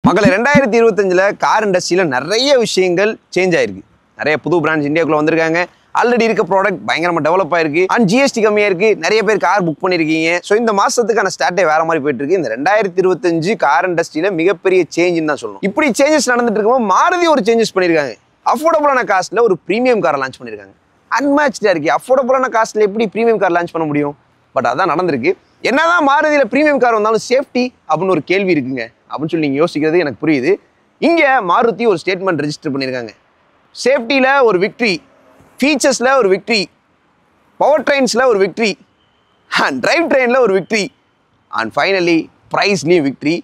மக்களே 2025ல கார் இண்டஸ்ட்ரியில நிறைய விஷயங்கள் சேஞ்ச் ஆயிருக்கு. நிறைய புது பிராண்ட்ஸ் இந்தியாக்குள்ள வந்திருக்காங்க. ஆல்ரெடி இருக்க ப்ராடக்ட் பயங்கரமா டெவலப் ஆயிருக்கு. அண்ட் ஜிஎஸ்டி கம்மியா இருக்கு. நிறைய பேர் கார் புக் பண்ணிருக்கீங்க. ஸோ இந்த மாசத்துக்கான ஸ்டார்ட்டே வேற மாதிரி போயிட்டு இருக்கு. இந்த 2025 கார் இண்டஸ்ட்ரியில மிகப்பெரிய சேஞ்சுன்னு தான் சொல்லணும். இப்படி சேஞ்சஸ் நடந்துட்டு இருக்கும்போது மாருதி ஒரு சேஞ்சஸ் பண்ணிருக்காங்க. அஃபோர்டபுளான காஸ்ட்ல ஒரு பிரீமியம் காரை லான்ச் பண்ணிருக்காங்க. அன்மேட்ச்டா இருக்கு. அஃபோர்டபுளான காஸ்ட்ல எப்படி பிரீமியம் கார் லான்ச் பண்ண முடியும்? பட் அதான் நடந்திருக்கு. என்னதான் மாருதியில பிரீமியம் கார் வந்தாலும் சேஃப்டி அப்படின்னு ஒரு கேள்வி இருக்குங்க அப்படின்னு சொல்லி நீங்க யோசிக்கிறது எனக்கு புரியுது. இங்க மாருதி ஒரு ஸ்டேட்மெண்ட் ரெஜிஸ்டர் பண்ணியிருக்காங்க. சேஃப்டியில ஒரு விக்ட்ரி, ஃபீச்சர்ஸ்ல ஒரு விக்ட்ரி, பவர் ட்ரெயின்ஸ்ல ஒரு விக்ட்ரி, அண்ட் டிரைவ் ட்ரெயின்ல ஒரு விக்ட்ரி, அண்ட் ஃபைனலி ப்ரைஸ்லயும் விக்ட்ரி.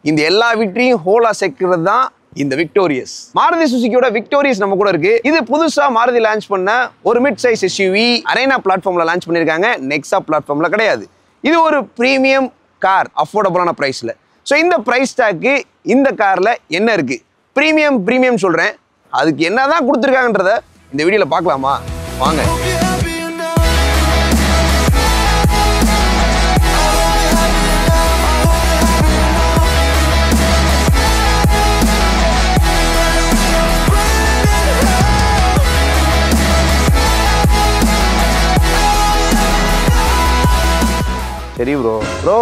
இந்த எல்லா விக்ட்ரியும் ஹோலா சேர்க்கிறது தான் இந்த விக்டோரியஸ். மாருதி சுசுகியோட விக்டோரியஸ் நம்ம கூட இருக்கு. இது புதுசா மாருதி லான்ச் பண்ண ஒரு மிட் சைஸ் எஸ்யூவி. அரேனா பிளாட்ஃபார்ம்ல லான்ச் பண்ணிருக்காங்க. நெக்ஸா பிளாட்ஃபார்ம்ல கிடையாது. இது ஒரு பிரீமியம் கார் அஃபோர்டபுளான பிரைஸ்ல. ஸோ இந்த பிரைஸ் டேக்கு இந்த கார்ல என்ன இருக்கு? பிரீமியம் சொல்றேன். அதுக்கு என்னதான் கொடுத்துருக்காங்கன்றத இந்த வீடியோல பார்க்கலாமா? வாங்க. சரி ப்ரோ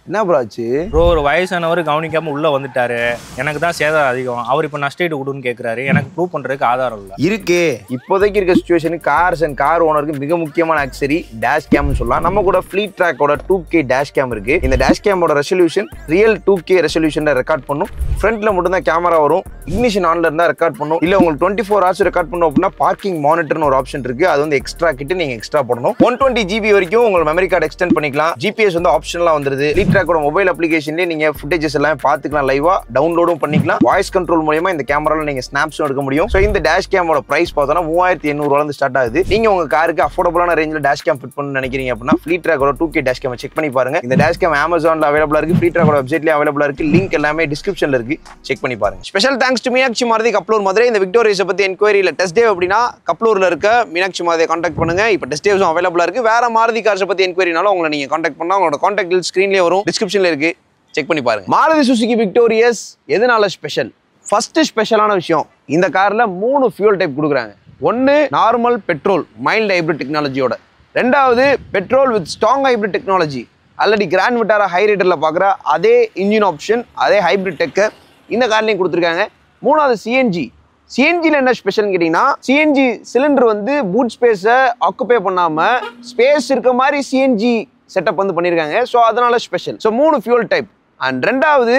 என்ன ப்ரோ ஆச்சு? ப்ரோ ஒரு வயசானவர் கவனிக்காம உள்ள வந்துட்டாரு. எனக்கு தான் சேதம் அதிகம். அவர் இப்போ நஷ்டஈடு கொடுன்னு கேட்குறாரு. எனக்கு ப்ரூவ் பண்றதுக்கு ஆதாரம் இல்லை. இருக்கே இப்போதைக்கு இருக்க சுச்சுவேஷனுக்கு கார்ஸ் அண்ட் கார் ஓனருக்கு மிக முக்கியமான ஆக்சரி டேஷ் கேம்னு சொல்லலாம். நம்ம கூட ஃப்ளீட் ட்ராக்கோட 2K டேஷ் கேம் இருக்கு. இந்த டேஷ் கேமோட ரெசல்யூஷன் ரியல் 2K ரெசல்யூஷன்ல ரெக்கார்ட் பண்ணும். ஃப்ரண்ட்ல மட்டும் தான் கேமரா வரும். இக்னிஷன் ஆன்ல இருந்தா ரெக்கார்ட் பண்ணும். இல்ல உங்களுக்கு 24 hours ரெக்கார்ட் பண்ணும் அப்படின்னா பார்க்கிங் மானிட்டர்னு ஒரு ஆப்ஷன் இருக்கு. அது வந்து எக்ஸ்ட்ரா கிட்ட நீங்க எக்ஸ்ட்ரா போடணும். 120 GB வரைக்கும் உங்க மெமரி கார்டு எக்ஸ்டெண்ட் பண்ணிக்கலாம். GPS வந்து ஆப்ஷனலா வந்துருது. ஃப்ளீட் ட்ராக்கோட மொபைல் அப்ளிகேஷன்லயே நீங்க ஃபுட்டேஜஸ் எல்லாம் பார்த்துக்கலாம். லைவா டவுன்லோடும் பண்ணிக்கலாம். வாய்ஸ் கண்ட்ரோல் மூலமா இந்த கேமரால நீங்க ஸ்னாப்ஸும் எடுக்க முடியும். சோ இந்த டேஷ் கேமோட பிரைஸ் பார்த்தோம்னா 3800 ரூபாயில இருந்து ஸ்டார்ட் ஆகுது. நீங்க உங்க காருக்கு அஃபோர்டபுளான ரேஞ்சில டேஷ் கேம் ஃபிட் பண்ணணும்னு நினைக்கிறீங்க அப்படின்னா ஃப்ளீட் ட்ராக்கோட 2K டேஷ் கேம் செக் பண்ணி பாருங்க. இந்த டேஷ் கேம் Amazonல அவைலபிளா இருக்கு. ஃப்ளீட் ட்ராக்கோட வெப்சைட்லயே அவைலபிளா இருக்கு. லிங்க் எல்லாமே டிஸ்கிரிப்ஷன்ல இருக்கு. செக் பண்ணி பாருங்க. Special thanks to Meenakshi Maruti Kappalur Madurai. இந்த விக்டோரியஸை பத்தி என்கொயரியில டெஸ்ட் டே அப்படின்னா கப்ளூர்ல இருக்க மீனாட்சி மாருதியை கான்டாக்ட் பண்ணுங்க. இப்போ டெஸ்ட் டேஸும் அவைலபிளா இருக்கு. வேற மாருதி கார்ஸை பத்தி என்கொயரினாலும் உங்களை நீங்க கான்டாக்ட் பண்ணா உங்களோட கான்டாக்ட் டீடைல்ஸ் ஸ்கிரீன்லயே வரும். டிஸ்கிரிப்ஷன்ல இருக்கு. செக் பண்ணி பாருங்க. மாருதி சுசுகி விக்டோரியஸ் எதனால ஸ்பெஷல்? ஃபர்ஸ்ட் ஸ்பெஷலான விஷயம், இந்த கார்ல 3 ஃபியூல் டைப் கொடுக்குறாங்க. ஒன்னு நார்மல் பெட்ரோல் மைல்டு ஹைபிரிட் டெக்னாலஜியோட, ரெண்டாவது petrol with strong hybrid technology. Already Grand Vitara ஹை ரைடர்ல பாக்குற அதே இன்ஜின் ஆப்ஷன், அதே ஹைபிரிட் டெக்க இந்த கார்லையும் கொடுத்துருக்காங்க. மூணாவது சிஎன்ஜி. சிஎன்ஜில என்ன ஸ்பெஷல்னு கேட்டீங்கன்னா, சிஎன்ஜி சிலிண்டர் வந்து பூட் ஸ்பேஸை ஆக்குபை பண்ணாம ஸ்பேஸ் இருக்க மாதிரி சிஎன்ஜி செட்டப் வந்து பண்ணிருக்காங்க. ஸோ அதனால ஸ்பெஷல். So 3 fuel type. அண்ட் ரெண்டாவது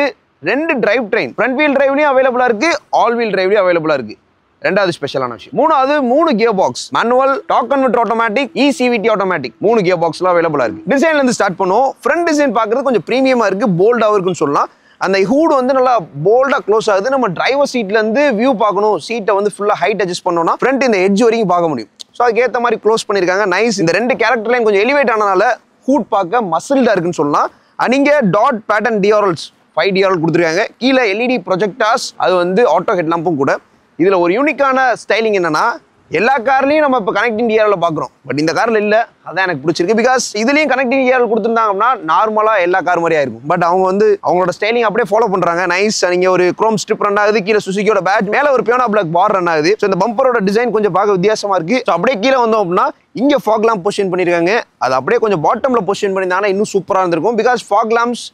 2 டிரைவ் ட்ரெயின். ஃப்ரண்ட் வீல் டிரைவ்லயும் அவைலபிளா இருக்கு, ஆல் வீல் டிரைவ்லயும் அவைலபிளா இருக்கு. ரெண்டாவது ஸ்பெஷலான விஷயம். மூணாவது 3 gear box, manual, dark converter automatic, CVT automatic. 3 gear பாக்ஸ்ல அவைலபிளா இருக்கு. டிசைன்ல இருந்து ஸ்டார்ட் பண்ணுவோம். ஃப்ரண்ட் டிசைன் பார்க்கறது கொஞ்சம் பிரீமியமா இருக்கு, போல்டாவும் இருக்குன்னு சொல்லலாம். அந்த ஹூட் வந்து நல்லா போல்டா க்ளோஸ் ஆகுது. நம்ம டிரைவர் சீட்ல இருந்து வியூ பார்க்கணும், சீட்டை வந்து ஃபுல்லா ஹைட் அட்ஜஸ்ட் பண்ணோம்னா ஃப்ரண்ட் இந்த எட்ஜ் வரைக்கும் பார்க்க முடியும். ஸோ அதுக்கேற்ற மாதிரி க்ளோஸ் பண்ணிருக்காங்க. நைஸ். இந்த 2 கேரக்டர்லையும் கொஞ்சம் எலிவேட் ஆனனால ஹூட் பார்க்க மசில்டா இருக்குன்னு சொல்லலாம். நீங்க டாட் பேட்டர்ன் டிஆர்எல்ஸ் 5 டிஆர்எல் கொடுத்துருக்காங்க. கீழே LED ப்ரொஜெக்டார்ஸ், அது வந்து ஆட்டோ ஹெட் லாம்பும் கூட. இதுல ஒரு யூனிக்கான ஸ்டைலிங் என்னன்னா, எல்லா கார்லயும் நம்ம இப்போ கனெக்டிங் டிஆர்எல் பார்க்குறோம், பட் இந்த கார்ல இல்ல. அதான் எனக்கு பிடிச்சிருக்கு. பிகாஸ் இதுலயும் கனெக்டிங் டிஆர்எல் கொடுத்துருந்தாங்கன்னா நார்மலா எல்லா கார் மாதிரியா இருக்கும். பட் அவங்க வந்து அவங்களோட ஸ்டைலிங் அப்படியே ஃபாலோ பண்றாங்க. நைஸ். நீங்க ஒரு குரோம் ஸ்ட்ரிப் ரன் ஆகுது, கீழே சுசுகியோட பேட்ச், மேல ஒரு பியோனா பிளாக் பார் ரன் ஆகுது. ஸோ இந்த பம்பரோட டிசைன் கொஞ்சம் பார்க்க வித்தியாசமா இருக்கு. ஸோ அப்படியே கீழே வந்தோம் அப்படின்னா இங்க ஃபாக் லாம்ப் பொசிஷன் பண்ணிருக்காங்க. அது அப்படியே கொஞ்சம் பாட்டம்ல பொசிஷன் பண்ணியிருந்தாங்கன்னா இன்னும் சூப்பரா இருந்திருக்கும். Because fog lamps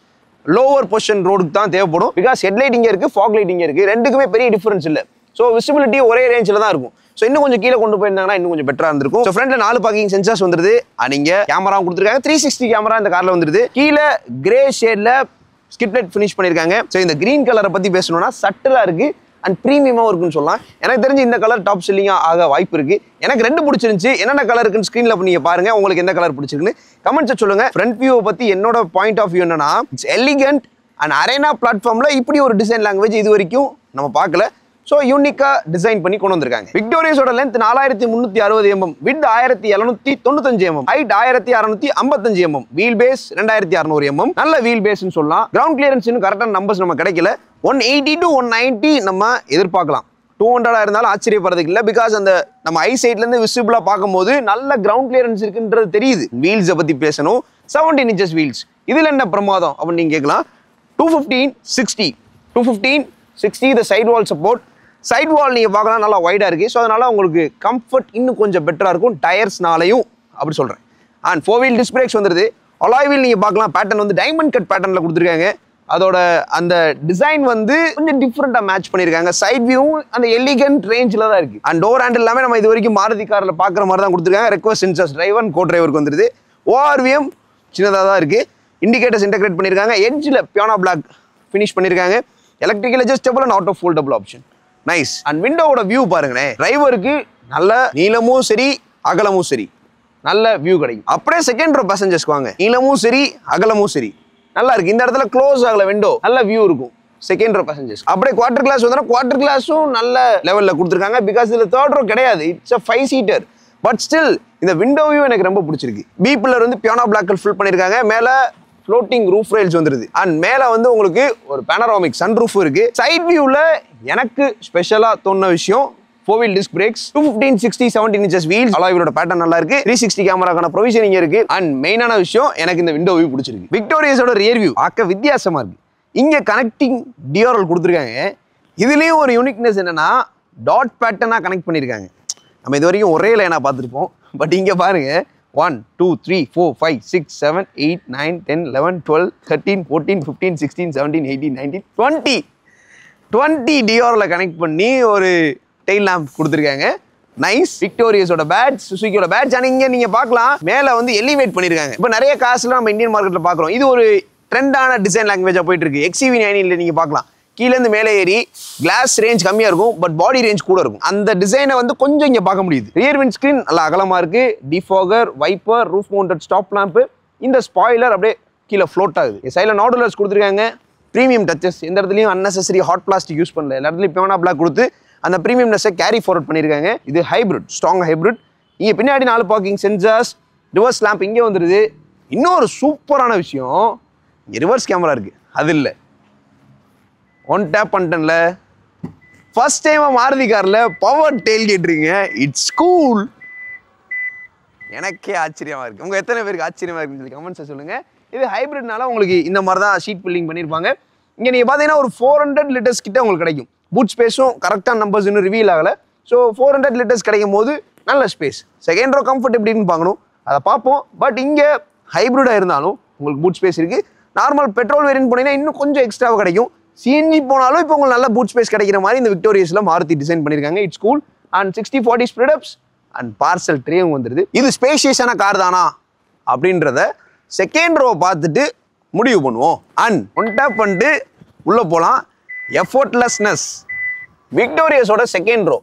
lower position ரோடுக்கு தான் தேவைப்படும். பிகாஸ் ஹெட்லைட் இங்க இருக்கு, ஃபாக் லைட் இங்க இருக்கு. ரெண்டுக்குமே பெரிய டிஃபரன்ஸ் இல்லை. ஸோ விசிபிலிட்டி ஒரே ரேஞ்சில் தான் இருக்கும். ஸோ இன்னும் கொஞ்சம் கீழே கொண்டு போயிருந்தாங்கன்னா இன்னும் கொஞ்சம் பெட்டரா இருந்திருக்கும். ஸோ ஃப்ரண்ட்ல 4 பார்க்கிங் சென்சார்ஸ் வந்துருது. நீங்க கேமராவும் கொடுத்துருக்காங்க. 360 கேமரா இந்த கார்ல வந்துருது. கீழே கிரே ஷேட்ல ஸ்கிட்லெட் ஃபினிஷ் பண்ணிருக்காங்க. ஸோ இந்த கிரீன் கலரை பத்தி பேசணும்னா சட்டலா இருக்கு அண்ட் பிரீமியமாக இருக்குன்னு சொல்லலாம். எனக்கு தெரிஞ்சு இந்த கலர் டாப் செல்லிங்கா ஆக வாய்ப்பு இருக்கு. எனக்கு 2 பிடிச்சிருந்துச்சு. என்னென்ன கலர் இருக்குன்னு ஸ்கிரீன்ல நீங்க பாருங்க. உங்களுக்கு எந்த கலர் பிடிச்சிருக்குன்னு கமெண்ட்ஸ் சொல்லுங்க. ஃப்ரண்ட் வியூவை பத்தி என்னோட பாயிண்ட் ஆஃப் வியூ என்னன்னா, இட்ஸ் எலிகன்ட் அண்ட் அரேனா பிளாட்ஃபார்ம்ல இப்படி ஒரு டிசைன் லாங்குவேஜ் இது வரைக்கும் நம்ம பார்க்கல. ஸோ யூனிக்கா டிசைன் பண்ணி கொண்டு வந்திருக்காங்க. விக்டோரியஸோட length 4360 mm, width 1795 mm, height 1655 mm, wheel base 2600 mm. நல்ல வீல் பேஸ்னு சொல்லலாம். கிரவுண்ட் கிளியரன்ஸ் இன்னும் கரெக்டான நம்பர்ஸ் நம்ம கிடைக்கல. 180 to 190 நம்ம எதிர்பார்க்கலாம். 200 இருந்தாலும் ஆச்சரியப்படுறதுக்கு இல்லை. பிகாஸ் அந்த நம்ம ஐ சைட்ல இருந்து விசிபிளா பார்க்கும்போது நல்ல கிரவுண்ட் கிளியரன்ஸ் இருக்குன்றது தெரியுது. வீல்ஸை பத்தி பேசணும். 17 inches வீல்ஸ். இதுல என்ன பிரமாதம் அப்படின்னு நீங்க கேட்கலாம். 215/60 215/60 the side wall support. Side wall நீங்கள் பார்க்கலாம் நல்லா வைடாக இருக்குது. ஸோ அதனால் உங்களுக்கு கம்ஃபர்ட் இன்னும் கொஞ்சம் பெட்டராக இருக்கும் டயர்ஸ்னாலையும் அப்படி சொல்கிறேன். அண்ட் 4-wheel disc brakes வந்துடுது. அலாய் வீல் நீங்கள் பார்க்கலாம் பேட்டர்ன் வந்து டைமண்ட் கட் பேட்டர்னில் கொடுத்துருக்காங்க. அதோட அந்த டிசைன் வந்து கொஞ்சம் டிஃப்ரெண்ட்டாக மேட்ச் பண்ணியிருக்காங்க. சைட் வியூவும் அந்த எலிகன்ட் ரேஞ்சில் தான் இருக்குது. அண்ட் டோர் ஹேண்டில் எல்லாமே நம்ம இது வரைக்கும் மாருதி காரில் பார்க்குற மாதிரி தான் கொடுத்துருக்காங்க. ரெக்வஸ்ட் சென்சர்ஸ் டிரைவர் அண்ட் கோ டிரைவருக்கு வந்துடுது. ஓஆர்விஎம் சின்னதாக தான் இருக்குது. இண்டிகேட்டர்ஸ் இன்டெகிரேட் பண்ணியிருக்காங்க. எட்ஜில் பியானோ பிளாக் ஃபினிஷ் பண்ணியிருக்காங்க. Electrical adjustable and auto foldable option. Nice. And விண்டோவோட வியூ பாருங்களேன். டிரைவருக்கு நல்ல நீளமும் சரி அகலமும் சரி நல்ல வியூ கிடைக்கும். அப்படியே செகண்ட் ரோ பேசஞ்சர்ஸ்க்கு வாங்க. நீளமும் சரி அகலமும் சரி நல்லா இருக்கு. இந்த இடத்துல க்ளோஸ் ஆகல விண்டோ நல்ல வியூ இருக்கும் செகண்ட் ரோ பேசஞ்சர்ஸ். அப்படியே குவார்டர் கிளாஸ் வந்தா குவார்டர் கிளாஸும் நல்ல லெவல்ல கொடுத்துருக்காங்க. பிகாஸ் இதுல தேர்ட் ரோ கிடையாது. It's a 5-seater. But still இந்த விண்டோ வியூ எனக்கு ரொம்ப பிடிச்சிருக்கு. பி பில்லர் வந்து பியானோ பிளாக்ல ஃபில் பண்ணிருக்காங்க. மேல ஃப்ளோட்டிங் ரூஃப் ரயில்ஸ் வந்துருது. அண்ட் மேல வந்து உங்களுக்கு ஒரு பேனராமிக் சன் ரூஃப் இருக்கு. சைட் வியூல எனக்கு ஸ்பெஷலா தோணுன விஷயம் 4-wheel disc brakes, 215/60 17 inches wheels, alloy wheelோட pattern நல்லா இருக்கு. 360 கேமராக்கான ப்ரொவிஷனிங் இருக்கு. அண்ட் மெயினான விஷயம் எனக்கு இந்த விண்டோ வியூ பிடிச்சிருக்கு. விக்டோரியஸோட ரியர் வியூ பார்க்க வித்தியாசமா இருக்கு. இங்க கனெக்டிங் டியோரல் கொடுத்துருக்காங்க. இதுலயும் ஒரு யூனிக்னஸ் என்னன்னா டாட் பேட்டர்னா கனெக்ட் பண்ணிருக்காங்க. நம்ம இது வரைக்கும் ஒரே லைனா பார்த்துருப்போம். பட் இங்க பாருங்க 1 2 3 4 5 6 7 8 9 10 11 12 13 14 15 16 17 18 19 20 டியோரில் கனெக்ட் பண்ணி ஒரு டெயில் லேம்ப் கொடுத்துருக்காங்க. நைஸ். விக்டோரியஸோட பேட்ச், சுசுகியோட பேட்ச். ஆனால் இங்கே நீங்கள் பார்க்கலாம் மேலே வந்து எலிவேட் பண்ணியிருக்காங்க. இப்போ நிறைய காசுலாம் நம்ம இந்தியன் மார்க்கெட்டில் பார்க்குறோம். இது ஒரு ட்ரெண்டான டிசைன் லாங்குவேஜாக போயிட்டு இருக்கு. XCV90 நீங்கள் பார்க்கலாம் கீழேருந்து மேலே ஏறி கிளாஸ் ரேஞ்ச் கம்மியாக இருக்கும். பட் பாடி ரேஞ்ச் கூட இருக்கும். அந்த டிசைனை வந்து கொஞ்சம் இங்கே பார்க்க முடியுது. ரியர் விண்ட் ஸ்க்ரீன் நல்லா அகலமாக இருக்கு. Defogger, wiper, roof mounted stop lamp, இந்த ஸ்பாயிலர் அப்படியே கீழே ஃப்ளோட் ஆகுது. சைடில் நாடுலர்ஸ் கொடுத்துருக்காங்க. Premium touches. எந்த இடத்துலையும் அன்னெசரி ஹாட் பிளாஸ்டிக் யூஸ் பண்ணல. எல்லா இடத்துலையும் பியானோ பிளாக் கொடுத்து அந்த ப்ரீமியம்னஸை கேரி ஃபார்வர்ட் பண்ணியிருக்காங்க. இது ஹைப்ரிட், ஸ்ட்ராங் ஹைப்ரிட். இங்கே பின்னாடி 4 பார்க்கிங் சென்சார்ஸ், ரிவர்ஸ் லேம்ப் இங்கே வந்துடுது. இன்னொரு சூப்பரான விஷயம் இங்கே ரிவர்ஸ் கேமரா இருக்கு. அது இல்லை ஒன் டேப் பண்ணிட்டேன்ல. ஃபர்ஸ்ட் டைமாக மாருதி காரில் பவர் டெயில் கேட்டுருங்க. It's cool. எனக்கே ஆச்சரியமாக இருக்குது. உங்கள் எத்தனை பேருக்கு ஆச்சரியமாக இருக்குன்னு சொல்லி கமெண்ட்ஸை சொல்லுங்கள். இது ஹைப்ரிட்னால உங்களுக்கு இந்த மாதிரி தான் ஷீட் பில்லிங் பண்ணியிருப்பாங்க. இங்கே நீங்கள் பார்த்தீங்கன்னா ஒரு 400 லிட்டர்ஸ் கிட்ட உங்களுக்கு கிடைக்கும். பூட் ஸ்பேஸும் கரெக்டான நம்பர்ஸ் இன்னும் ரிவீல் ஆகலை. ஸோ 400 லிட்டர்ஸ் கிடைக்கும் போது நல்ல ஸ்பேஸ். செகண்ட் ரோ கம்ஃபர்ட் எப்படின்னு பார்க்கணும், அதை பார்ப்போம். பட் இங்கே ஹைப்ரிடாக இருந்தாலும் உங்களுக்கு பூட் ஸ்பேஸ் இருக்குது. நார்மல் பெட்ரோல் வேரியன்ட் போனீங்கன்னா இன்னும் கொஞ்சம் எக்ஸ்ட்ராவாக கிடைக்கும். சிஎன்ஜி போனாலும் இப்போ உங்களுக்கு நல்ல பூட் ஸ்பேஸ் கிடைக்கிற மாதிரி இந்த விக்டோரியஸில் மாருதி டிசைன் பண்ணியிருக்காங்க. It's cool. And 60/40 split ups and parcel ட்ரேவும் வந்துடுது. இது ஸ்பேஷியஸான கார் தானா அப்படின்றத செகண்ட் ரோ பார்த்துட்டு முடிவு பண்ணுவோம். அண்ட் ஒன் டேப் பண்ணிட்டு உள்ளே போகலாம். எஃபோர்ட்லெஸ்னஸ். விக்டோரியஸோட செகண்ட் ரோ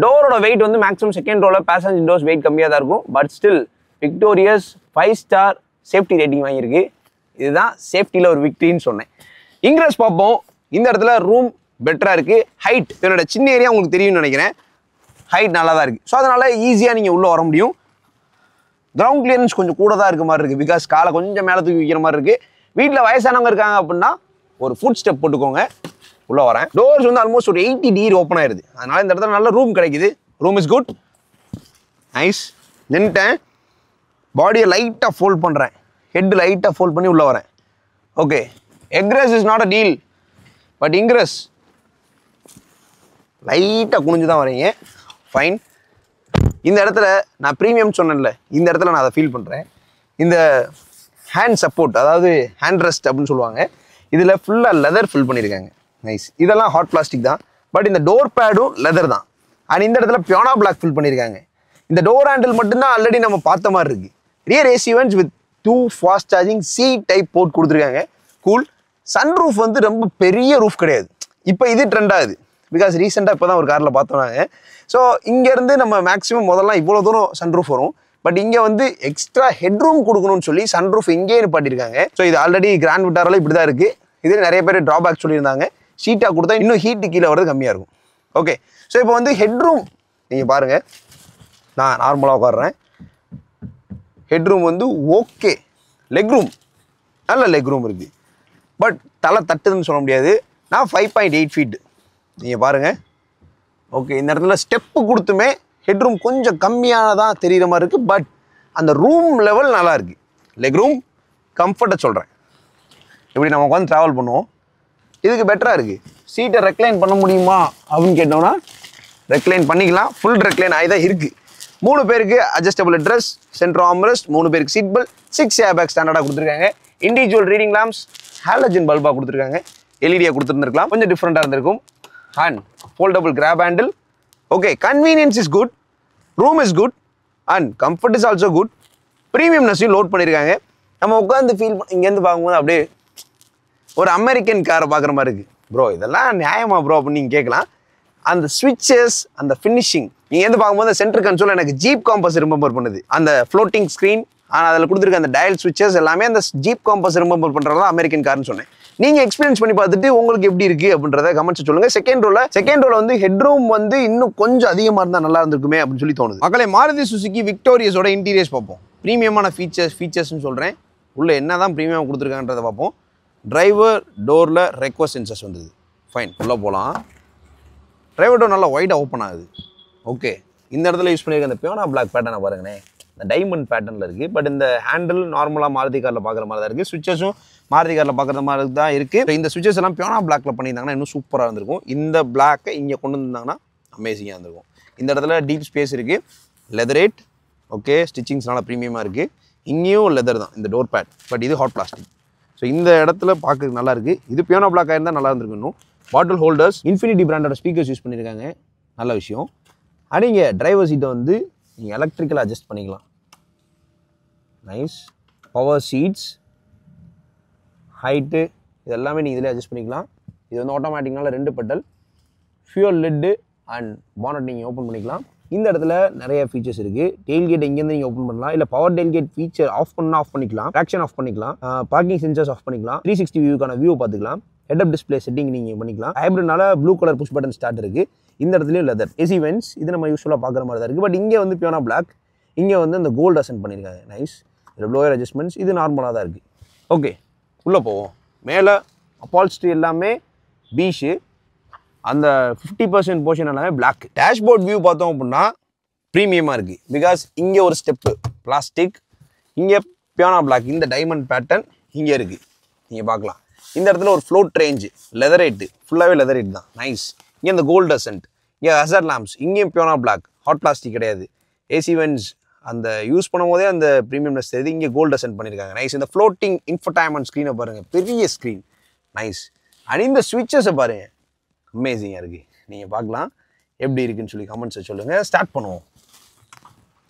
டோரோட வெயிட் வந்து மேக்ஸிமம் செகண்ட் ரோவில் பேசஞ்சர் டோர்ஸ் வெயிட் கம்மியாக தான் இருக்கும். But still Victoris 5 star safety rating வாங்கியிருக்கு. இதுதான் சேஃப்டியில் ஒரு விக்டரின்னு சொன்னேன். இன்க்ரஸ் பார்ப்போம். இந்த இடத்துல ரூம் பெட்டராக இருக்குது. ஹைட் என்னோட சின்ன ஏரியா உங்களுக்கு தெரியும்னு நினைக்கிறேன். ஹைட் நல்லா தான் இருக்குது. ஸோ அதனால் ஈஸியாக நீங்கள் உள்ளே வர முடியும். கிரவுண்ட் கிளியரன்ஸ் கொஞ்சம் கூட தான் இருக்க மாதிரி இருக்குது. பிகாஸ் காலை கொஞ்சம் மேலே தூக்கி வைக்கிற மாதிரி இருக்குது. வீட்டில் வயசானவங்க இருக்காங்க அப்படின்னா ஒரு ஃபுட் ஸ்டெப் போட்டுக்கோங்க. உள்ளே வரேன். டோர்ஸ் வந்து ஆல்மோஸ்ட் ஒரு 80 டிகிரி ஓப்பன் ஆயிடுது. அதனால் இந்த இடத்துல நல்ல ரூம் கிடைக்குது. Room is good. நைஸ். நின்ட்டேன். பாடியை லைட்டாக ஃபோல்ட் பண்ணுறேன். ஹெட் லைட்டாக ஃபோல்ட் பண்ணி உள்ளே வரேன். Okay. Egress is not a deal. But ingress லைட்டாக குனிஞ்சு தான் வரீங்க. ஃபைன். இந்த இடத்துல நான் ப்ரீமியம் சொன்னேன்ல, இந்த இடத்துல நான் அதை ஃபீல் பண்ணுறேன். இந்த ஹேண்ட் சப்போர்ட், அதாவது ஹேண்ட் ரெஸ்ட் அப்படின்னு சொல்லுவாங்க, இதில் ஃபுல்லாக லெதர் ஃபில் பண்ணியிருக்காங்க. நைஸ். இதெல்லாம் ஹாட் பிளாஸ்டிக் தான். பட் இந்த டோர் பேடும் லெதர் தான். அண்ட் இந்த இடத்துல பியானோ பிளாக் ஃபில் பண்ணியிருக்காங்க. இந்த டோர் ஹேண்டில் மட்டும்தான் ஆல்ரெடி நம்ம பார்த்த மாதிரி இருக்குது. Rear AC vents with 2 fast charging C type port கொடுத்துருக்காங்க. கூல். சன் ரூஃப் வந்து ரொம்ப பெரிய ரூஃப் கிடையாது. இப்போ இது ட்ரெண்ட் ஆகுது. பிகாஸ் ரீசெண்டாக இப்போ தான் ஒரு காரில் பார்த்தோம்னாங்க. ஸோ இங்கேருந்து நம்ம மேக்ஸிமம் முதல்லாம் இவ்வளோ தூரம் சன் ரூஃப் வரும். பட் இங்கே வந்து எக்ஸ்ட்ரா ஹெட்ரூம் கொடுக்கணும்னு சொல்லி சன் ரூஃப் இங்கேயே நிப்பாட்டியிருக்காங்க. ஸோ இது ஆல்ரெடி கிராண்ட் விட்டாரில் இப்படி தான் இருக்குது. இது நிறைய பேர் ட்ராபேக் சொல்லியிருந்தாங்க. ஷீட்டாக கொடுத்தா இன்னும் ஹீட்டு கீழே வரது கம்மியாக இருக்கும். ஓகே. ஸோ இப்போ வந்து ஹெட்ரூம் நீங்கள் பாருங்கள். நான் நார்மலாக உட்காடுறேன். ஹெட்ரூம் வந்து ஓகே. லெக் ரூம் நல்ல லெக் ரூம் இருக்குது. பட் தலை தட்டுதுன்னு சொல்ல முடியாது. நான் 5.8 ஃபீட் நீங்கள் பாருங்கள். ஓகே. இந்த இடத்துல ஸ்டெப்பு கொடுத்துமே ஹெட்ரூம் கொஞ்சம் கம்மியானதான் தெரிகிற மாதிரி இருக்குது. பட் அந்த ரூம் லெவல் நல்லா இருக்குது. லெக் ரூம் கம்ஃபர்ட்டை சொல்கிறேன். இப்படி நம்ம உட்காந்து ட்ராவல் பண்ணுவோம். இதுக்கு பெட்டராக இருக்குது. சீட்டை ரெக்லைன் பண்ண முடியுமா அப்படின்னு கேட்டோம்னா ரெக்லைன் பண்ணிக்கலாம். ஃபுல் ரெக்லைன் ஆகி தான் இருக்குது. 3 பேருக்கு அட்ஜஸ்டபிள் ட்ரெஸ், சென்ட்ரல் ஆர்ம்ரெஸ்ட், 3 பேருக்கு சீட் பெல்ட், 6 ஏர்பேக் ஸ்டாண்டர்டாக கொடுத்துருக்காங்க. இண்டிவிஜுவல் ரீடிங் லேம்ப்ஸ், ஹாலஜன் பல்பாக கொடுத்துருக்காங்க. எல்இடியாக கொடுத்துருந்துருக்கலாம், கொஞ்சம் டிஃப்ரெண்ட்டாக இருந்திருக்கும். And foldable grab handle. Okay, convenience is good, room is good and comfort is also good. ப்ரீமியம்னஸையும் லோட் பண்ணியிருக்காங்க. நம்ம உட்காந்து ஃபீல் இங்கேருந்து பார்க்கும்போது அப்படியே ஒரு அமெரிக்கன் காரை பார்க்குற மாதிரி இருக்குது. ப்ரோ இதெல்லாம் நியாயமா ப்ரோ அப்படின்னு நீங்கள் கேட்கலாம். அந்த ஸ்விட்சஸ், அந்த ஃபினிஷிங் நீங்கள் எந்த பார்க்கும்போது சென்டர் கன்சோல் எனக்கு ஜீப் காம்பஸ் ரிமெம்பர் பண்ணுது. அந்த ஃப்ளோட்டிங் ஸ்க்ரீன், ஆனால் அதில் கொடுத்துருக்க அந்த டயல் ஸ்விட்சஸ் எல்லாமே அந்த ஜீப் காம்பஸ் ரிமெம்பர் பண்ணுறதா அமெரிக்கன் கார்னு சொன்னேன். நீங்கள் எக்ஸ்பீரியன்ஸ் பண்ணி பார்த்துட்டு உங்களுக்கு எப்படி இருக்குது அப்படின்றத கமெண்ட்ஸ் சொல்லுங்கள். செகண்ட் ரோல வந்து ஹெட்ரூம் வந்து இன்னும் கொஞ்சம் அதிகமாக இருந்தால் நல்லா இருந்திருக்குமே அப்படின்னு சொல்லி தோணுது. மக்களே, மாருதி சுசுகி விக்டோரியஸோட இன்டீரியர்ஸ் பார்ப்போம். ப்ரீமியமான ஃபீச்சர்ஸ்னு சொல்கிறேன். உள்ள என்ன தான் ப்ரீமியம் கொடுத்துருக்காங்கன்றதை பார்ப்போம். டிரைவர் டோரில் ரெக்வஸ்ட் சென்சர்ஸ் வந்தது. ஃபைன், உள்ளே போகலாம். டிரைவர் டோர் நல்லா ஒயிட்டாக ஓப்பன் ஆகுது. ஓகே, இந்த இடத்துல யூஸ் பண்ணியிருக்க அந்த பியோனா பிளாக் பேட்டர்னை பாருங்கண்ணே. இந்த டைமண்ட் பேட்டர்னில் இருக்குது. பட் இந்த ஹேண்டில் நார்மலாக மாருதி காரில் பார்க்குற மாதிரி தான் இருக்குது. ஸ்விட்சஸும் மாருதி காரில் பார்க்குற மாதிரி தான் இருக்குது. இந்த ஸ்விட்சஸ் எல்லாம் பியோனா பிளாக்ல பண்ணியிருந்தாங்கன்னா இன்னும் சூப்பராக இருந்திருக்கும். இந்த பிளாக்கை இங்கே கொண்டு வந்தாங்கன்னா அமேசிங்காக இருந்திருக்கும். இந்த இடத்துல டீப் ஸ்பேஸ் இருக்குது. லெதரேட். ஓகே, ஸ்டிச்சிங்ஸ் நல்லா ப்ரீமியமாக இருக்குது. இங்கேயும் லெதர் தான் இந்த டோர் பேட், பட் இது ஹாட் பிளாஸ்டிக். ஸோ இந்த இடத்துல பார்க்க நல்லா இருக்குது. இது பியோனா பிளாக் ஆயிருந்தால் நல்லா இருந்திருக்கும். இன்னும் பாட்டில் ஹோல்டர்ஸ், இன்ஃபினிட்டி பிராண்டோட ஸ்பீக்கர்ஸ் யூஸ் பண்ணியிருக்காங்க. நல்ல விஷயம். ஆனால் இங்கே டிரைவர் சீட்டை வந்து நீங்கள் எலக்ட்ரிக்கலாக அட்ஜஸ்ட் பண்ணிக்கலாம். நைஸ். பவர் சீட்ஸ், ஹைட்டு, இது எல்லாமே நீங்கள் இதில் அட்ஜஸ்ட் பண்ணிக்கலாம். இது வந்து ஆட்டோமேட்டிக்னால 2 pedal. Fuel lid and bonnet நீங்கள் ஓப்பன் பண்ணிக்கலாம். இந்த இடத்துல நிறைய ஃபீச்சர்ஸ் இருக்குது. டெயில்கேட் இங்கேருந்து நீங்கள் ஓப்பன் பண்ணலாம். இல்லை பவர் டெயில்கேட் ஃபீச்சர் ஆஃப் பண்ணால் ஆஃப் பண்ணிக்கலாம். ட்ராக்ஷன் ஆஃப் பண்ணிக்கலாம். பார்க்கிங் சென்சர்ஸ் ஆஃப் பண்ணிக்கலாம். 360 வியூக்கான வியூ பார்த்துக்கலாம். ஹெட் அப் டிஸ்பிளே செட்டிங் நீங்கள் பண்ணிக்கலாம். ஹைப்ரிட்னால blue colour push button start இருக்குது. இந்த இடத்துலையும் லெதர். ஏசி வென்ட்ஸ், இது நம்ம யூஸ்ஃபுல்லாக பார்க்குற மாதிரி தான் இருக்குது. பட் இங்கே வந்து பியோனா பிளாக், இங்கே வந்து இந்த கோல்டு அசென்ட் பண்ணியிருக்காங்க. நைஸ். இதில் ப்ளோயர் அட்ஜஸ்ட்மெண்ட்ஸ், இது நார்மலாக தான் இருக்குது. ஓகே, உள்ளே போவோம். மேலே அப்பால்ஸ்ட்ரி எல்லாமே பீஷு. அந்த 50% போர்ஷன் எல்லாமே பிளாக். டேஷ்போர்ட் வியூ பார்த்தோம் அப்படின்னா ப்ரீமியமாக இருக்குது. பிகாஸ் இங்கே ஒரு ஸ்டெப்பு பிளாஸ்டிக், இங்கே பியோனா பிளாக், இந்த டைமண்ட் பேட்டர்ன் இங்கே இருக்குது. நீங்கள் பார்க்கலாம். இந்த இடத்துல ஒரு ஃப்ளோட் ரேஞ்சு, லெதரேட்டு, ஃபுல்லாகவே லெதரேட் தான். நைஸ். இங்கே இந்த கோல்டு அசென்ட், இங்கே ஹசர் லேம்ப்ஸ், இங்கேயும் பியோனா பிளாக், ஹாட் பிளாஸ்டிக் கிடையாது. ஏசி வென்ட்ஸ் அந்த யூஸ் பண்ணும் போதே அந்த ப்ரீமியம்னஸ் தெரியுது. இங்கே கோல்டு அசென்ட் பண்ணியிருக்காங்க. நைஸ். இந்த ஃப்ளோட்டிங் இன்ஃபர்டைன்மெண்ட் ஸ்க்ரீனை பாருங்கள், பெரிய ஸ்க்ரீன். நைஸ். அண்ட் இந்த ஸ்விட்சஸை பாருங்கள், அமேசிங்காக இருக்குது. நீங்கள் பார்க்கலாம் எப்படி இருக்குன்னு சொல்லி கமெண்ட்ஸை சொல்லுங்கள். ஸ்டார்ட் பண்ணுவோம்.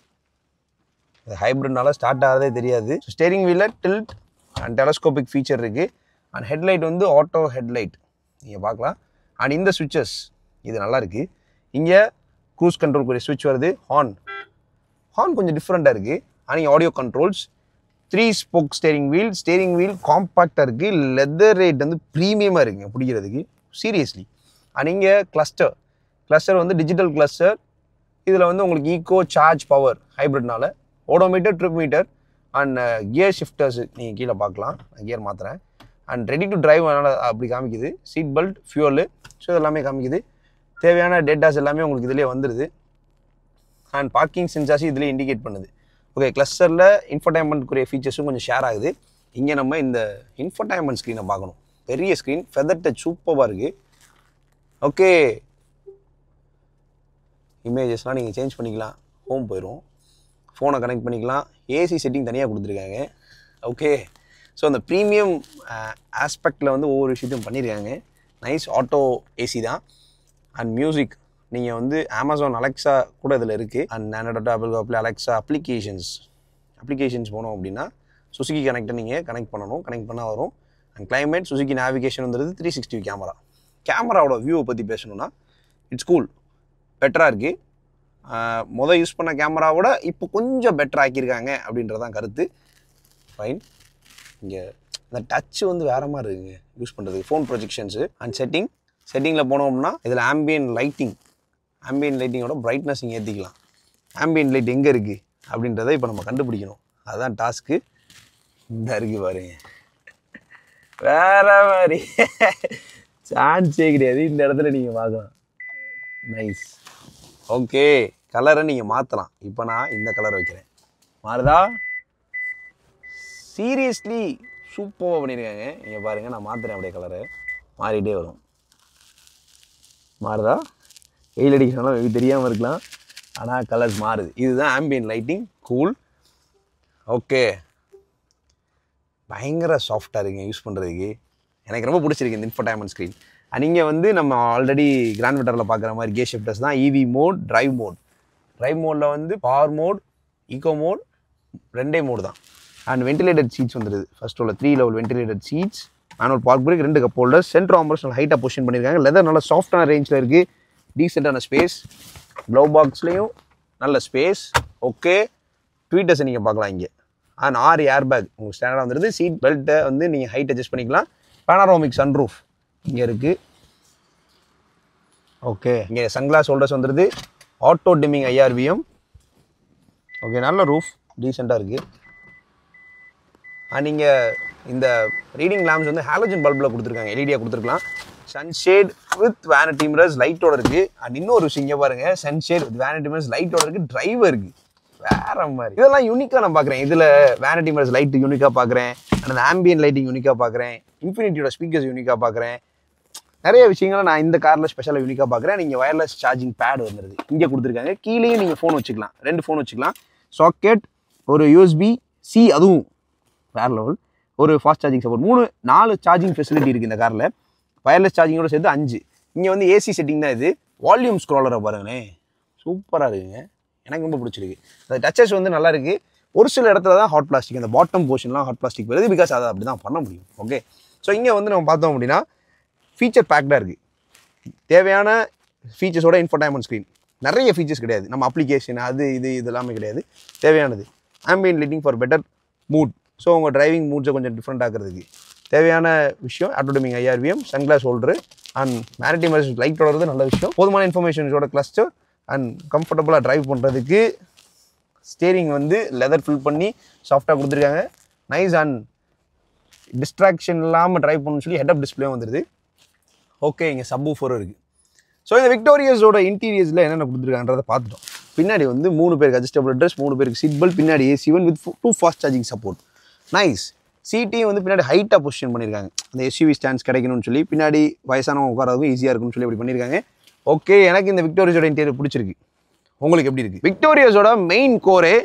இது ஹைப்ரிட்னால ஸ்டார்ட் ஆகிறதே தெரியாது. ஸ்டேரிங் வீலில் டில்ட் அண்ட் டெலஸ்கோபிக் ஃபீச்சர் இருக்குது. அண்ட் ஹெட்லைட் வந்து ஆட்டோ ஹெட்லைட் நீங்கள் பார்க்கலாம். அண்ட் இந்த ஸ்விட்சஸ் இது நல்லா இருக்குது. இங்கே க்ரூஸ் கண்ட்ரோல்க்குரிய ஸ்விட்ச் வருது. ஹார்ன் கொஞ்சம் டிஃப்ரெண்ட்டாக இருக்குது. அண்ட் இங்கே audio controls, 3 spoke steering wheel காம்பாக்டாக இருக்குது. லெதர் ரேட் வந்து ப்ரீமியமாக இருக்குங்க பிடிக்கிறதுக்கு, சீரியஸ்லி. அண்ட் இங்கே கிளஸ்டர் வந்து டிஜிட்டல் கிளஸ்டர். இதில் வந்து உங்களுக்கு ஈக்கோ சார்ஜ் பவர் ஹைப்ரிட்னால odometer, trip meter and gear shifters நீங்கள் கீழே பார்க்கலாம். நான் கியர் மாற்றுறேன். அண்ட் ரெடி டு டிரைவ் அப்படி காமிக்குது. சீட் பெல்ட், ஃபியூவலு, ஸோ இதெல்லாமே காமிக்குது. தேவையான டேட்டாஸ் எல்லாமே உங்களுக்கு இதிலே வந்துடுது. அண்ட் பார்க்கிங் சென்சார்ஸ் இதிலே இண்டிகேட் பண்ணுது. ஓகே, கிளஸ்டரில் இன்ஃபர்டைன்மெண்ட்க்குரிய ஃபீச்சர்ஸும் கொஞ்சம் ஷேர் ஆகுது. இங்கே நம்ம இந்த இன்ஃபர்டைன்மெண்ட் ஸ்க்ரீனை பார்க்கணும். பெரிய ஸ்க்ரீன், ஃபெதர் டச் சூப்பராக இருக்குது. ஓகே, இமேஜஸ்லாம் நீங்கள் சேஞ்ச் பண்ணிக்கலாம். ஹோம் போயிடும். ஃபோனை கனெக்ட் பண்ணிக்கலாம். ஏசி செட்டிங் தனியாக கொடுத்துருக்காங்க. ஓகே, ஸோ அந்த ப்ரீமியம் ஆஸ்பெக்டில் வந்து ஒவ்வொரு விஷயத்தையும் பண்ணியிருக்காங்க. நைஸ். ஆட்டோ ஏசி தான். அண்ட் மியூசிக் நீங்கள் வந்து அமேசான் அலெக்ஸா கூட இதில் இருக்குது. அண்ட் நானோட ஆப்பிள் அலெக்ஸா அப்ளிகேஷன்ஸ் போனோம் அப்படின்னா சுசுகி கனெக்டை நீங்கள் கனெக்ட் பண்ணணும். கனெக்ட் பண்ணால் வரும். அண்ட் கிளைமேட், சுசுகி நேவிகேஷன் வந்துடுது. 360 கேமராவோட வியூவை பற்றி பேசணுன்னா இட்ஸ் கூல், பெட்டராக இருக்குது. யூஸ் பண்ண கேமராவோட இப்போ கொஞ்சம் பெட்டர் ஆக்கியிருக்காங்க அப்படின்றதான் கருத்து. ஃபைன். இங்கே இந்த டச்சு வந்து வேறு மாதிரி இருக்குங்க யூஸ் பண்ணுறதுக்கு. ஃபோன் ப்ரொஜெக்ஷன்ஸு அண்ட் செட்டிங்கில் போனோம்னா இதில் ஆம்பியன் லைட்டிங்கோட பிரைட்னஸ் இங்கே ஏற்றிக்கலாம். ஆம்பியன் லைட் எங்கே இருக்குது அப்படின்றத இப்போ நம்ம கண்டுபிடிக்கணும். அதுதான் டாஸ்க்கு. இந்த இருக்குது பாருங்க, வேறு மாதிரி சான்ஸே கிடையாது. இந்த இடத்துல நீங்கள் பார்க்கலாம். நைஸ். ஓகே, கலரை நீங்கள் மாற்றலாம். இப்போ நான் இந்த கலர் வைக்கிறேன். மாறுதா? சீரியஸ்லி சூப்பராக பண்ணியிருக்காங்க. நீங்கள் பாருங்கள், நான் மாற்றுறேன் அப்படியே, கலரு மாறிட்டே வரும். மாறுதா? வெயில் அடிக்கிறனால இது தெரியாமல் இருக்கலாம், ஆனால் கலர்ஸ் மாறுது. இதுதான் ஆம்பியன்ட் லைட்டிங். கூல். ஓகே, பயங்கர சாஃப்டாக இருக்குங்க யூஸ் பண்ணுறதுக்கு. எனக்கு ரொம்ப பிடிச்சிருக்கு இந்த இன்ஃபோடைன்மெண்ட் ஸ்க்ரீன். நீங்கள் வந்து நம்ம ஆல்ரெடி கிராண்ட் வெட்டரில் பார்க்குற மாதிரி கியர் ஷிஃப்டர்ஸ் தான். EV mode, drive mode. Drive மோடில் வந்து power mode, eco mode, 2 mode தான். அண்ட் வென்டிலேட்டட் சீட்ஸ் வந்துடுது. ஃபர்ஸ்ட் உள்ள 3 level ventilated seats, manual park brake, 2 cup holder, centre ஆம்பர்ஸ் நல்லா ஹைட்டாக பொசிஷன் பண்ணியிருக்காங்க. லெதர் நல்லா சாஃப்டான ரேஞ்சில் இருக்குது, டீசெண்டான ஸ்பேஸ். க்ளவ் பாக்ஸ்லேயும் நல்ல ஸ்பேஸ். ஓகே, ட்வீட்டர்ஸை நீங்கள் பார்க்கலாம் இங்கே. அண்ட் 6 ஏர் பேக் உங்களுக்கு ஸ்டாண்டர்டாக வந்துடுது. சீட் பெல்ட்டை வந்து நீங்கள் ஹைட் அட்ஜஸ்ட் பண்ணிக்கலாம். பேனாரோமிக் சன்ரூஃப் இங்கே இருக்குது. ஓகே, இங்கே சன்கிளாஸ் ஹோல்டர்ஸ் வந்துடுது. Auto dimming IRVM. ஓகே, நல்ல ரூஃப், டீசெண்டாக இருக்குது. நீங்கள் இந்த ரீடிங் லேம்ப்ஸ் வந்து ஹாலஜன் பல்பில் கொடுத்துருக்காங்க, எல்இடியாக கொடுத்துருக்கலாம். சன்ஷேட் வித் வேனிட்டி மிரர்ஸ் லைட்டோட இருக்குது. அண்ட் இன்னொரு விஷயம் இங்கே பாருங்கள், சன்ஷேட் வித் வேனிட்டி மிரர்ஸ் லைட்டோட இருக்குது, டிரைவர் இருக்குது. வேற மாதிரி இதெல்லாம் யூனிக்காக நான் பார்க்குறேன். இதில் வேனிட்டி மிரர்ஸ் லைட்டு யூனிக்காக பார்க்குறேன், அந்த ஆம்பியன் லைட்டிங் யூனிக்காக பார்க்குறேன், இன்ஃபினிட்டியோட ஸ்பீக்கர்ஸ் யூனிக்காக பார்க்குறேன். நிறைய விஷயங்களை நான் இந்த காரில் ஸ்பெஷலாக யூனிக்காக பார்க்குறேன். நீங்கள் வயர்லெஸ் சார்ஜிங் பேட் வந்துடுது இங்கே கொடுத்துருக்காங்க. கீழேயும் நீங்கள் ஃபோன் வச்சுக்கலாம், 2 ஃபோன் வச்சுக்கலாம். சாக்கெட், ஒரு USB-C, அதுவும் வேறு லெவல். ஒரு fast charging support, 4 charging facility இருக்குது இந்த காரில். வயர்லெஸ் சார்ஜிங்கோட சேர்த்து 5. இங்கே வந்து ஏசி செட்டிங் தான் இது. வால்யூம் ஸ்க்ரோலரை பாருங்களேன், சூப்பராக இருக்குங்க, எனக்கு ரொம்ப பிடிச்சிருக்கு. அந்த டச்சஸ் வந்து நல்லா இருக்குது. ஒரு சில இடத்துல தான் ஹாட் பிளாஸ்டிக், அந்த பாட்டம் போர்ஷன்லாம் ஹாட் பிளாஸ்டிக் வருது, பிகாஸ் அதை அப்படி தான் பண்ண முடியும். ஓகே, ஸோ இங்கே வந்து நம்ம பார்த்தோம் அப்படின்னா ஃபீச்சர் பேக்டாக இருக்குது. தேவையான ஃபீச்சர்ஸோட இன்ஃபோடைன்மெண்ட் ஸ்க்ரீன். நிறைய ஃபீச்சர்ஸ் கிடையாது, நம்ம அப்ளிகேஷன் அது இது எல்லாமே கிடையாது. தேவையானது ambient lighting for better mood. So உங்கள் டிரைவிங் மூட்ஸை கொஞ்சம் டிஃப்ரெண்ட் ஆகிறதுக்கு தேவையான விஷயம். Auto dimming IRVM, sunglass holder and vanity mirrors லைட்டோட வருது, நல்ல விஷயம். போதுமான இன்ஃபர்மேஷன்ஸோட கிளஸ்டர் அண்ட் கம்ஃபர்டபுளாக ட்ரைவ் பண்ணுறதுக்கு ஸ்டேரிங் வந்து லெதர் ஃபில் பண்ணி சாஃப்டாக கொடுத்துருக்காங்க. நைஸ் அண்ட் டிஸ்ட்ராக்ஷன் இல்லாமல் ட்ரைவ் பண்ணணும்னு சொல்லி ஹெட் அப் டிஸ்பிளே வந்துடுது. ஓகே, இங்கே சப்வூஃபரும் இருக்குது. ஸோ இந்த விக்டோரியஸோட இன்டீரியர்ஸில் என்னென்ன கொடுத்துருக்காங்கன்றதை பார்த்துட்டோம். பின்னாடி வந்து 3 பேருக்கு அட்ஜஸ்டபிள் ட்ரெஸ், 3 பேருக்கு சீட் பெல்ட், பின்னாடி AC1 with 2 fast charging support. Nice. சீட்டையும் வந்து பின்னாடி ஹைட்டாக பொசிஷன் பண்ணியிருக்காங்க, அந்த SUV ஸ்டாண்ட்ஸ் கிடைக்கணும்னு சொல்லி. பின்னாடி வயசானவங்க உட்காரதுக்கும் ஈஸியாக இருக்குன்னு சொல்லி அப்படி பண்ணியிருக்காங்க. ஓகே, எனக்கு இந்த விக்டோரியஸோட இன்டீரியர் பிடிச்சிருக்கு. உங்களுக்கு எப்படி இருக்குது? விக்டோரியஸோட மெயின் கோரே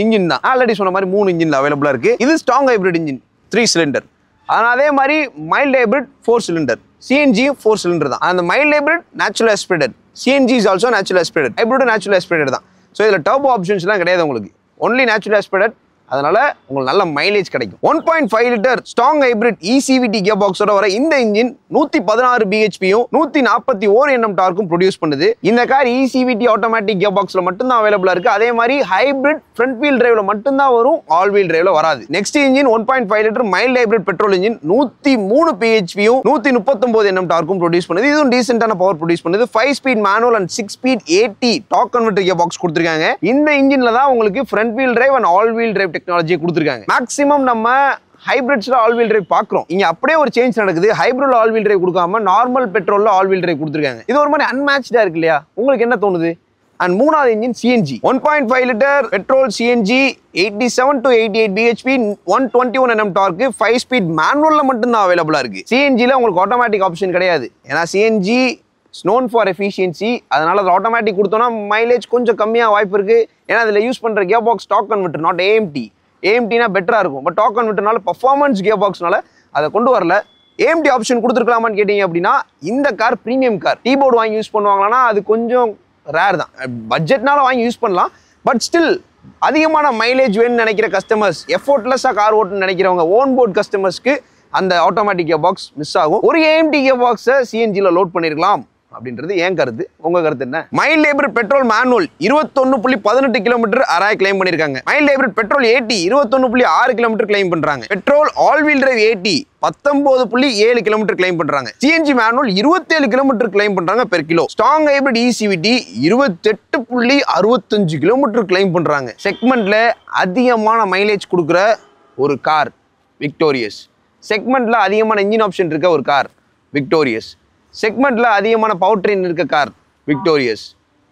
இன்ஜின் தான். ஆல்ரெடி சொன்ன மாதிரி 3 இன்ஜின் அவைலபிளாக இருக்குது. இது ஸ்ட்ராங் ஹைப்ரிட் இன்ஜின், 3 சிலிண்டர். ஆனால் அதே மாதிரி mild hybrid 4 cylinder. CNG 4 cylinder தான். அந்த mild hybrid natural aspirated, CNG is also natural aspirated, hybrid natural aspirated தான். ஸோ இதில் டர்போ ஆப்ஷன்ஸ்லாம் கிடையாது உங்களுக்கு, ஒன்லி நேச்சுரல் ஆஸ்பிரேட்டட். அதனால உங்களுக்கு நல்ல மைலேஜ் கிடைக்கும். 1.5 litre strong hybrid ECVT gear பாக்ஸோட வர இந்த இன்ஜின் 116 bhpயும் 141 Nm டார்க்கும் ப்ரொடியூஸ் பண்ணுது. இந்த கார் ECVT ஆட்டோமேட்டிக் கியர் பாக்ஸ்ல மட்டும் தான் அவைலபிளா இருக்கு. அதே மாதிரி ஹைப்ரிட் ஃப்ரண்ட் வீல் டிரைவ்ல மட்டும் தான் வரும், ஆல் வீல் டிரைவ்ல வராது. Next engine 1.5 litre mild hybrid petrol engine 103 bhpயும் 139 Nm டார்க்கும் ப்ரொடியூஸ் பண்ணுது. இதுவும் டீசென்ட்டான பவர் ப்ரொடியூஸ் பண்ணுது. 5 speed manual and 6 speed AT torque converter gear box கொடுத்திருக்காங்க. இந்த இன்ஜின்ல தான் உங்களுக்கு front wheel drive and all wheel drive டெக்னாலஜியை கொடுத்திருக்காங்க. மேக்ஸிமம் நம்ம ஹைபிரிட்ஸ்ல ஆல் வீல் டிரைவ் பார்க்குறோம், இங்க அப்படியே ஒரு சேஞ்ச் நடக்குது. ஹைபிரிட்ல ஆல் வீல் டிரைவ் கொடுக்காம நார்மல் பெட்ரோல்ல ஆல் வீல் டிரைவ் கொடுத்திருக்காங்க. இது ஒரு மாதிரி அன்மேட்ச்டா இருக்கு இல்லையா? உங்களுக்கு என்ன தோணுது? அண்ட் மூணாவது engine CNG 1.5 litre petrol CNG 87 to 88 bhp 121 Nm torque 5 speed மேனுவல்ல மட்டும் தான் அவைலபிளா இருக்கு. CNGல உங்களுக்கு ஆட்டோமேட்டிக் ஆப்ஷன் கிடையாது. ஏன்னா CNG is known for efficiency. அதனால அது ஆட்டோமேட்டிக் கொடுத்தோம்னா மைலேஜ் கொஞ்சம் கம்மியா வாய்ப்பு இருக்கு. ஏன்னா அதுல யூஸ் பண்ற gear box torque converter, not AMTனா பெட்டரா இருக்கும். பட் டார்க் கன்வெர்ட்டர்னால பெர்ஃபார்மன்ஸ் கியர் பாக்ஸ்னால அதை கொண்டு வரல. AMT ஆப்ஷன் கொடுத்துருக்கலாமான்னு கேட்டீங்க அப்படின்னா, இந்த கார் பிரீமியம் கார், கீபோர்டு வாங்கி யூஸ் பண்ணுவாங்கன்னா அது கொஞ்சம் ரேர் தான். பட்ஜெட்னால வாங்கி யூஸ் பண்ணலாம். பட் ஸ்டில் அதிகமான மைலேஜ் வேணும்னு நினைக்கிற கஸ்டமர்ஸ், எஃபோர்ட்லெஸ்ஸாக கார் ஓட்டுன்னு நினைக்கிறவங்க, ஓன் போர்ட் கஸ்டமர்ஸ்க்கு அந்த ஆட்டோமேட்டிக் கியர் பாக்ஸ் மிஸ் ஆகும். ஒரு AMT கியர் பாக்ஸை CNGல லோட் பண்ணிருக்கலாம் அப்படின்றது ஏன் கருத்து. உங்க கருத்து என்ன? Mild hybrid petrol manual 21.18 kilometre ARAI claim பண்ணிருக்காங்க. Mild hybrid petrol AT 21.6 kilometre claim பண்றாங்க. Petrol all wheel drive AT 19.7 kilometre claim பண்றாங்க. CNG மேனுவல் 27 கிலோமீட்டர் கிளைம் பண்றாங்க per kilo. Strong hybrid ECVT 28.65 kilometre claim பண்றாங்க. செக்மெண்ட்ல அதிகமான மைலேஜ் கொடுக்குற ஒரு car Victoris. செக்மெண்ட்ல அதிகமான இன்ஜின் ஆப்ஷன் இருக்க ஒரு கார் விக்டோரியஸ். செக்மெண்ட்ல அதிகமான பவர் ட்ரெயின் இருக்க கார் விக்டோரியஸ்.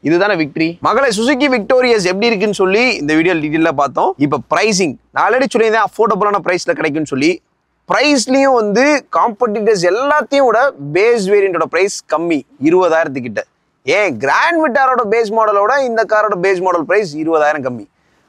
இதுதானே விக்டரி. மகளே, சுசுகி விக்டோரியஸ் எப்படி இருக்குன்னு சொல்லி இந்த வீடியோ டீட்டெயிலாக பார்த்தோம். இப்போ பிரைசிங் நான் ஆல்ரெடி சொல்லியிருந்தேன், அஃபோர்டபுளான பிரைஸ்ல கிடைக்கும்னு சொல்லி. ப்ரைஸ்லயும் வந்து காம்படிட்டர்ஸ் எல்லாத்தையும் விட பேஸ் வேரியண்டோட ப்ரைஸ் கம்மி 20,000 கிட்ட. ஏன் கிராண்ட் விட்டாரோட பேஸ் மாடலோட இந்த காரோட பேஸ் மாடல் ப்ரைஸ் 20,000 கம்மி.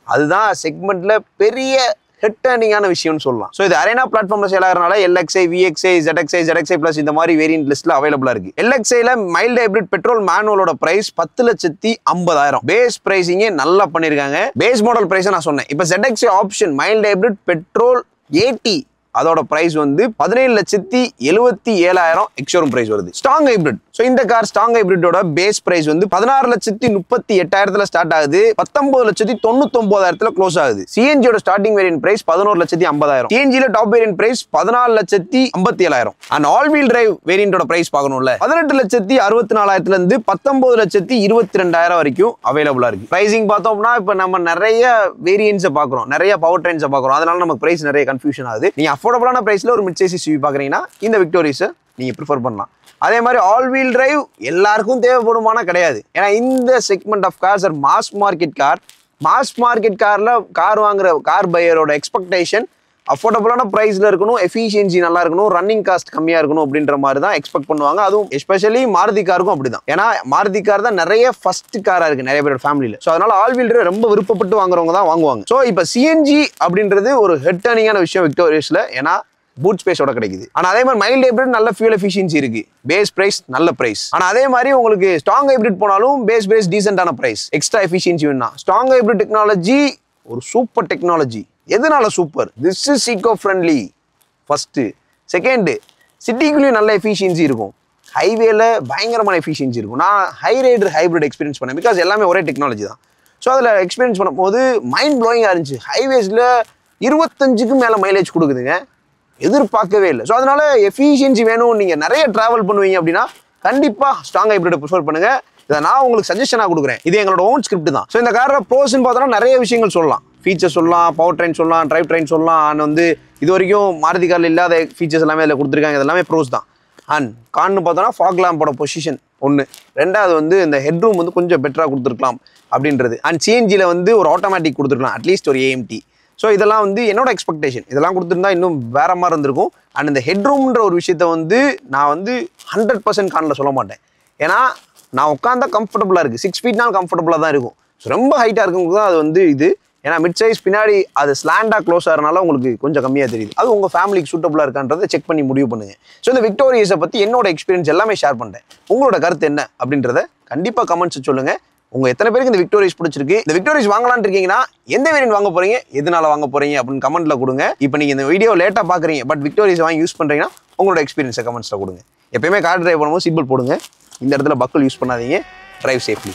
அதுதான் செக்மெண்ட்ல பெரிய ஹெட் டர்னிங்கான விஷயம்னு சொல்லலாம். ஸோ இது அரேனா பிளாட்ஃபார்ம்ல சேல் ஆகிறனால LXi, VXi, ZXi பிளஸ் இந்த மாதிரி வேரியன்ட் லிஸ்ட்ல அவைலபிளா இருக்கு. LXiல மைல்டு ஹைபிரிட் பெட்ரோல் மேனுவலோட பிரைஸ் 10,50,000. பேஸ் பிரைசிங்கே நல்லா பண்ணிருக்காங்க. பேஸ் மாடல் பிரைஸ் நான் சொன்னேன். இப்போ ZXi option mild hybrid petrol 80 அதோட பிரைஸ் வந்து 17,77,000 எக்ஸ்ஷோரூம் பிரைஸ் வருது. Strong hybrid. ஸோ இந்த கார் ஸ்ட்ராங் ஹைபிரிட்டோட பேஸ் பிரைஸ் வந்து 16,38,000 ஸ்டார்ட் ஆகுது, 19,99,000 க்ளோஸ் ஆகுது. சிஎன்ஜியோட ஸ்டார்டிங் வேரியன்ட் பிரைஸ் 11,50,000. சிஎன்ஜில top variant price 14,57,000. And all wheel drive வேரியன்டோட பிரைஸ் பார்க்கணும்ல 18,64,000 இருந்து 19,22,000 வரைக்கும் அவைலபிளா இருக்கு. பிரைசிங் பார்த்தோம்னா இப்போ நம்ம நிறைய வேரியன்ட்ஸை பார்க்குறோம், நிறைய பவர் ட்ரெயின்ஸை பார்க்குறோம். அதனால நமக்கு பிரைஸ் நிறைய கன்ஃபியூஷன் ஆகுது. நீங்க அஃபோர்டபுளான பிரைஸ்ல ஒரு மிட் சைஸ் SUV பார்க்குறீங்கன்னா இந்த விக்டோரியஸை நீங்க ப்ரிஃபர் பண்ணலாம். அதே மாதிரி ஆல் வீல் டிரைவ் எல்லாருக்கும் தேவைப்படுமானா கிடையாது. ஏன்னா இந்த segment of cars are mass market car. Mass market கார்ல கார் வாங்குற கார் பையரோட எக்ஸ்பெக்டேஷன் அஃபோர்டபுளான பிரைஸ்ல இருக்கணும், எஃபிஷியன்சி நல்லா இருக்கணும், ரன்னிங் காஸ்ட் கம்மியா இருக்கணும் அப்படின்ற மாதிரி தான் எக்ஸ்பெக்ட் பண்ணுவாங்க. அதுவும் எஸ்பெஷலி மாருதி காருக்கும் அப்படிதான். ஏன்னா மாருதி கார் தான் நிறைய ஃபர்ஸ்ட் காரா இருக்கு நிறைய பேரோட ஃபேமிலியில. ஸோ அதனால ஆல் வீல் டிரைவ் ரொம்ப விருப்பப்பட்டு வாங்குறவங்க தான் வாங்குவாங்க. ஸோ இப்போ சிஎன்ஜி அப்படின்றது ஒரு ஹெட் டர்னிங்கான விஷயம் விக்டோரியஸ்ல. ஏன்னா பூட் ஸ்பேஸோட கிடைக்குது. ஆனா அதே மாதிரி மைல்டு ஹைபிரிட் நல்ல ஃபியூல் எஃபிஷியன்சி இருக்கு, பேஸ் பிரைஸ் நல்ல பிரைஸ். ஆனா அதே மாதிரி உங்களுக்கு ஸ்ட்ராங் ஹைபிரிட் போனாலும் பேஸ் பிரைஸ் டீசென்டான பிரைஸ், எக்ஸ்ட்ரா எஃபிஷியன்சி வேணும்னா ஸ்ட்ராங் ஹைபிரிட் டெக்னாலஜி ஒரு சூப்பர் டெக்னாலஜி. எதனால super? This is eco friendly first. Second, சிட்டிக்குள்ளேயும் நல்ல எஃபிஷியன்சி இருக்கும், ஹைவேல பயங்கரமான எஃபிஷியன்சி இருக்கும். நான் ஹை ரைடர் ஹைபிரிட் எக்ஸ்பீரியன்ஸ் பண்ணேன், பிகாஸ் எல்லாமே ஒரே டெக்னாலஜி தான். ஸோ அதில் எக்ஸ்பீரியன்ஸ் பண்ணும்போது மைண்ட் ப்ளோயிங்காக இருந்துச்சு. ஹைவேஸில் 25க்கு மேலே மைலேஜ் கொடுக்குதுங்க, எதிர்பார்க்கவே இல்லை. ஸோ அதனால எஃபிஷியன்சி வேணும், நீங்கள் நிறைய ட்ராவல் பண்ணுவீங்க அப்படின்னா கண்டிப்பாக ஸ்ட்ராங் ஹைபிரிட் ப்ரிஃபர் பண்ணுங்க. இதை நான் உங்களுக்கு சஜஷனாக கொடுக்குறேன். இது எங்களோட ஓன் ஸ்கிரிப்ட் தான். ஸோ இந்த காரோட ப்ரோஸ்ன்னு பார்த்தோன்னா நிறைய விஷயங்கள் சொல்லலாம். ஃபீச்சர்ஸ் சொல்லலாம், பவர் ட்ரெயின் சொல்லலாம், டிரைவ் ட்ரெயின் சொல்லலாம். அண்ட் வந்து இது வரைக்கும் மாருதி காரில் இல்லாத ஃபீச்சர்ஸ் எல்லாமே அதில் கொடுத்துருக்காங்க. இதெல்லாமே ப்ரோஸ் தான். அண்ட் கான்னு பார்த்தோன்னா ஃபாக் லேம்போட பொசிஷன் ஒன்று. ரெண்டாவது வந்து இந்த ஹெட் ரூம் வந்து கொஞ்சம் பெட்டராக கொடுத்துருக்கலாம் அப்படின்றது. அண்ட் சிஎன்ஜியில் வந்து ஒரு ஆட்டோமேட்டிக் கொடுத்துருக்கலாம், அட்லீஸ்ட் ஒரு AMT. ஸோ இதெல்லாம் வந்து என்னோட எக்ஸ்பெக்டேஷன். இதெல்லாம் கொடுத்துருந்தா இன்னும் வேற மாதிரி இருந்திருக்கும். அண்ட் இந்த ஹெட் ரூம்ன்ற ஒரு விஷயத்த வந்து நான் வந்து 100% கானில் சொல்ல மாட்டேன். ஏன்னா நான் உட்காந்தா கம்ஃபர்டபுளாக இருக்குது, 6 ஃபீட்னால் கம்ஃபர்டபுளாக தான் இருக்கும். ஸோ ரொம்ப ஹைட்டாக இருக்கவங்களுக்கு தான் அது வந்து இது. ஏன்னா மிட் சைஸ் பின்னாடி அது ஸ்லாண்டாக க்ளோஸ் ஆகிறனால உங்களுக்கு கொஞ்சம் கம்மியாக தெரியுது. அது உங்கள் ஃபேமிலிக்கு சூட்டபுளாக இருக்கான்றதை செக் பண்ணி முடிவு பண்ணுங்க. ஸோ இந்த விக்டோரியஸை பற்றி என்னோட எக்ஸ்பீரியன்ஸ் எல்லாமே ஷேர் பண்ணுறேன். உங்களோட கருத்து என்ன அப்படின்றத கண்டிப்பாக கமெண்ட்ஸ் சொல்லுங்கள். உங்க எத்தனை பேருக்கு இந்த விக்டோரியஸ் பிடிச்சிருக்கு, இந்த விக்டோரியஸ் வாங்கலாம்னு இருக்கீங்கன்னா எந்த வேரியன்ட் வாங்க போறீங்க, எதனால வாங்க போறீங்க அப்படின்னு கமெண்ட்ல கொடுங்க. இப்போ நீங்க இந்த வீடியோ லேட்டா பாக்குறீங்க, பட் விக்டோரியஸ் வாங்கி யூஸ் பண்றீங்கன்னா உங்களோட எக்ஸ்பீரியன்ஸை கமெண்ட்ஸ்ல கொடுங்க. எப்பயுமே கார் டிரைவ் பண்ணும்போது சீட் பெல்ட் போடுங்க, இந்த இடத்துல பக்கல் யூஸ் பண்ணாதீங்க, டிரைவ் சேஃப்லி.